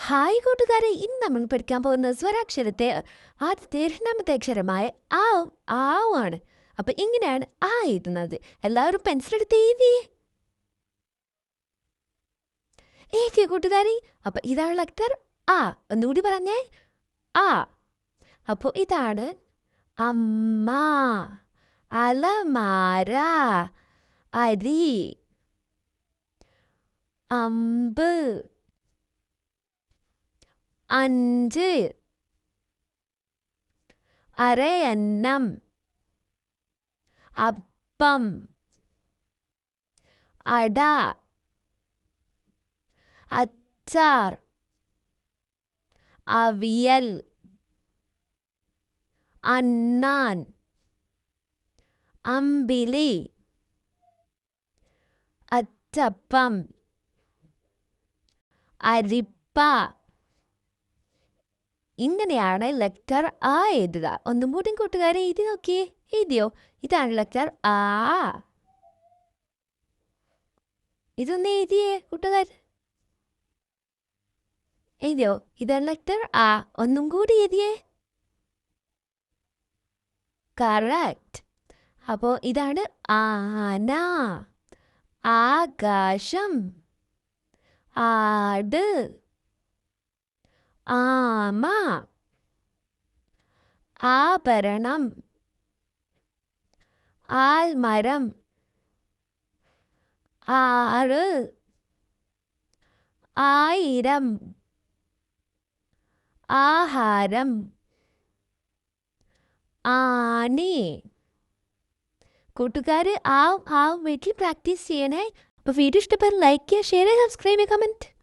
Hi കൂട്ടുകാരെ, ഇന്ന് നമ്മൾ പഠിക്കാൻ പോകുന്ന സ്വരാക്ഷരത്തെ ആദ്യത്തെ രണ്ടാമത്തെ അക്ഷരമായ ആവ് ആവ് ആണ്. അപ്പൊ ഇങ്ങനെയാണ് ആ എഴുതുന്നത്. എല്ലാവരും പെൻസിൽ എടുത്ത് എഴുതിയ കൂട്ടുകാരി. അപ്പൊ ഇതാണ് ലെറ്റർ ആ. ഒന്നുകൂടി പറഞ്ഞേ, ആ. അപ്പോൾ ഇതാണ് അമ്മ, അലമാര, അരി, അമ്പ്, അഞ്ച്, അരയന്നം, അപ്പം, അട, അച്ചാർ, അവിയൽ, അണ്ണാൻ, അമ്പിളി, അച്ചപ്പം, അരിപ്പ. ഇങ്ങനെയാണ് ലെറ്റർ ആ എഴുതുക. ഒന്നും കൂടി കൂട്ടുകാരെ എഴുതി നോക്കിയേ. എഴുതിയോ? ഇതാണ് ലെറ്റർ ആ. ഇതൊന്ന് എഴുതിയേ കൂട്ടുകാർ. എഴുതിയോ? ഇതാണ് ലെറ്റർ ആ. ഒന്നും കൂടി എഴുതിയേ. കറക്റ്റ്. അപ്പോൾ ഇതാണ് ആന, ആകാശം, ആട്, ആമ, ആഭരണം, ആൽമരം, ആറ്, ആയിരം, ആഹാരം, ആണി. കൂട്ടുകാർ ആവും വീട്ടിൽ പ്രാക്ടീസ് ചെയ്യണേ. അപ്പോൾ വീഡിയോ ഇഷ്ടപ്പെട്ടാൽ ലൈക്ക് ചെയ്യുക, ഷെയർ ചെയ്യുക, സബ്സ്ക്രൈബ് ചെയ്യുക, കമൻറ്റ്.